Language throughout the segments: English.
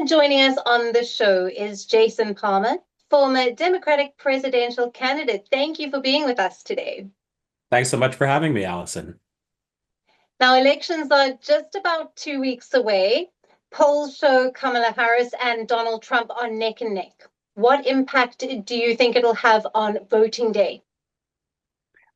Joining us on the show is Jason Palmer, former Democratic presidential candidate. Thank you for being with us today. Thanks so much for having me, Allison. Now, elections are just about 2 weeks away. Polls show Kamala Harris and Donald Trump are neck and neck. What impact do you think it'll have on voting day?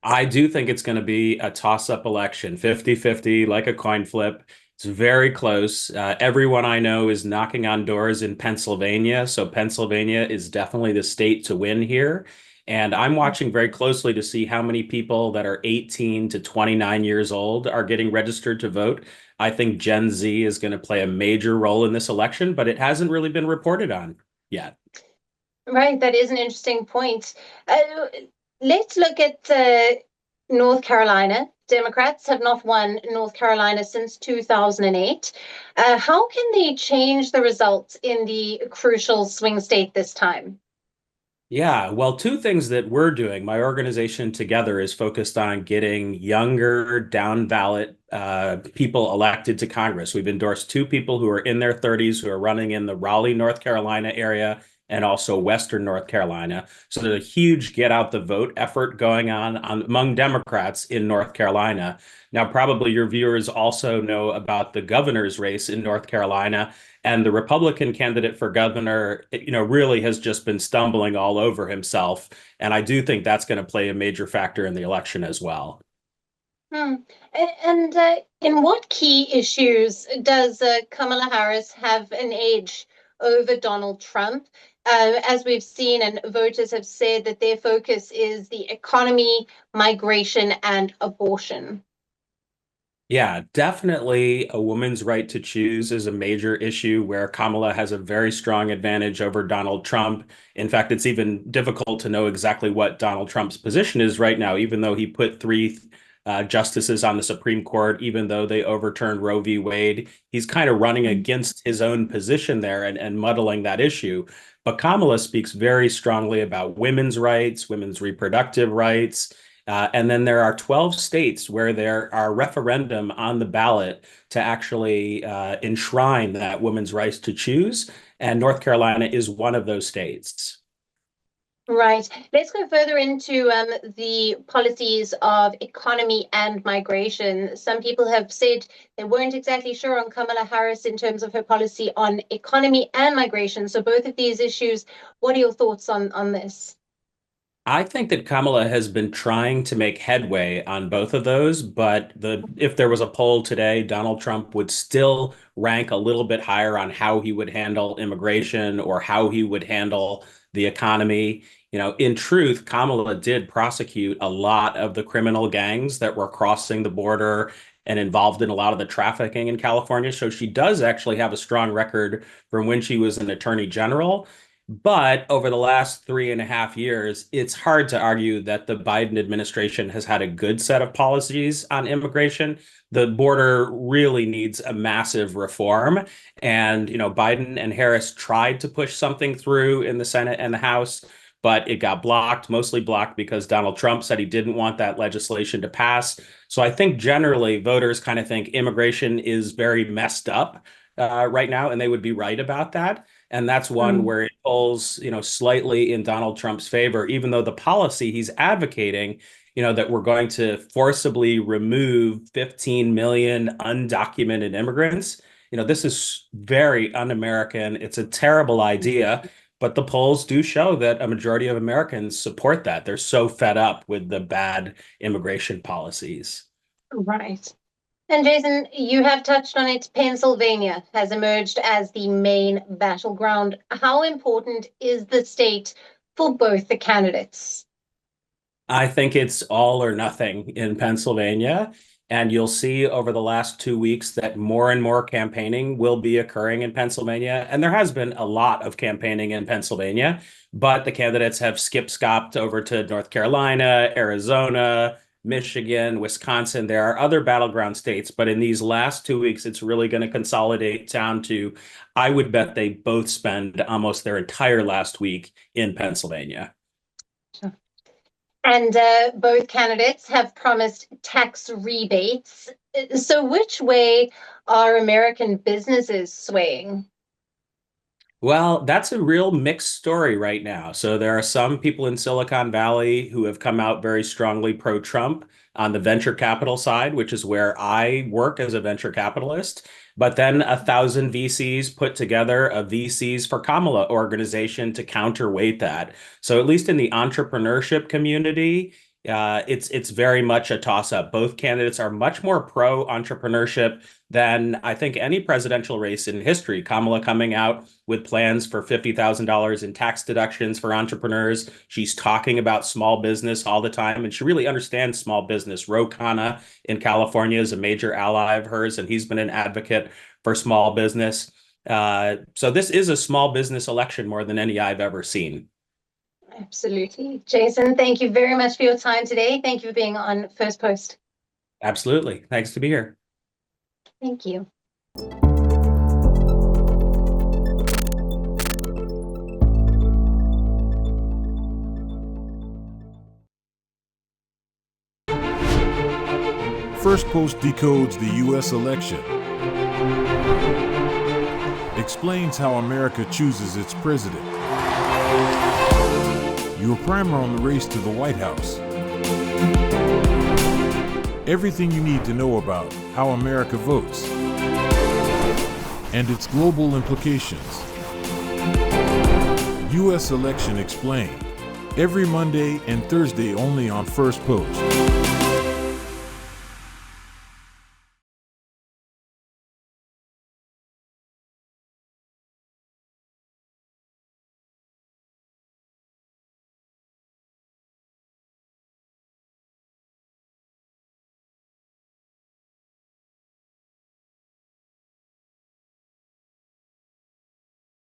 I do think it's going to be a toss-up election, 50-50, like a coin flip. It's very close. Everyone I know is knocking on doors in Pennsylvania. So Pennsylvania is definitely the state to win here. And I'm watching very closely to see how many people that are 18 to 29 years old are getting registered to vote. I think Gen Z is going to play a major role in this election, but it hasn't really been reported on yet. Right, that is an interesting point. Let's look at North Carolina. Democrats have not won North Carolina since 2008. How can they change the results in the crucial swing state this time? Yeah, well, two things that we're doing, my organization together is focused on getting younger down ballot people elected to Congress. We've endorsed two people who are in their 30s who are running in the Raleigh, North Carolina area and also Western North Carolina. So there's a huge get out the vote effort going on among Democrats in North Carolina. Now, probably your viewers also know about the governor's race in North Carolina. And the Republican candidate for governor, really has just been stumbling all over himself. And I do think that's going to play a major factor in the election as well. Hmm. And in what key issues does Kamala Harris have an edge over Donald Trump? As we've seen, and voters have said that their focus is the economy, migration, and abortion. Yeah, definitely a woman's right to choose is a major issue where Kamala has a very strong advantage over Donald Trump. In fact, it's even difficult to know exactly what Donald Trump's position is right now, even though he put three justices on the Supreme Court, even though they overturned Roe v. Wade. He's kind of running against his own position there and muddling that issue. But Kamala speaks very strongly about women's rights, women's reproductive rights. And then there are 12 states where there are referendum on the ballot to actually enshrine that women's rights to choose. And North Carolina is one of those states. Right. Let's go further into the policies of economy and migration. Some people have said they weren't exactly sure on Kamala Harris in terms of her policy on economy and migration. So both of these issues, what are your thoughts on this? I think that Kamala has been trying to make headway on both of those, but if there was a poll today, Donald Trump would still rank a little bit higher on how he would handle immigration or how he would handle the economy. In truth, Kamala did prosecute a lot of the criminal gangs that were crossing the border and involved in a lot of the trafficking in California. So she does actually have a strong record from when she was an attorney general. But over the last 3.5 years, it's hard to argue that the Biden administration has had a good set of policies on immigration. The border really needs a massive reform. And, Biden and Harris tried to push something through in the Senate and the House, but it got blocked, mostly blocked because Donald Trump said he didn't want that legislation to pass. So I think generally voters kind of think immigration is very messed up right now, and they would be right about that. And that's one where it polls, slightly in Donald Trump's favor, even though the policy he's advocating, that we're going to forcibly remove 15 million undocumented immigrants. This is very un-American. It's a terrible idea, but the polls do show that a majority of Americans support that. They're so fed up with the bad immigration policies. Right. And Jason, you have touched on it. Pennsylvania has emerged as the main battleground. How important is the state for both the candidates? I think it's all or nothing in Pennsylvania. And you'll see over the last 2 weeks that more and more campaigning will be occurring in Pennsylvania. And there has been a lot of campaigning in Pennsylvania, but the candidates have skip-scopped over to North Carolina, Arizona, Michigan, Wisconsin. There are other battleground states, but in these last 2 weeks, it's really going to consolidate down to, I would bet they both spend almost their entire last week in Pennsylvania. And both candidates have promised tax rebates. So which way are American businesses swaying? Well, that's a real mixed story right now. So there are some people in Silicon Valley who have come out very strongly pro-Trump on the venture capital side, which is where I work as a venture capitalist. But then 1,000 VCs put together a VCs for Kamala organization to counterweight that. So at least in the entrepreneurship community, it's very much a toss-up. Both candidates are much more pro-entrepreneurship than I think any presidential race in history. Kamala coming out with plans for $50,000 in tax deductions for entrepreneurs. She's talking about small business all the time, and she really understands small business. Ro Khanna in California is a major ally of hers, and he's been an advocate for small business. So this is a small business election more than any I've ever seen. Absolutely. Jason, thank you very much for your time today. Thank you for being on First Post. Absolutely. Thanks to be here. Thank you. First Post decodes the U.S. election, explains how America chooses its president. Your primer on the race to the White House. Everything you need to know about how America votes and its global implications. U.S. Election Explained. Every Monday and Thursday only on First Post.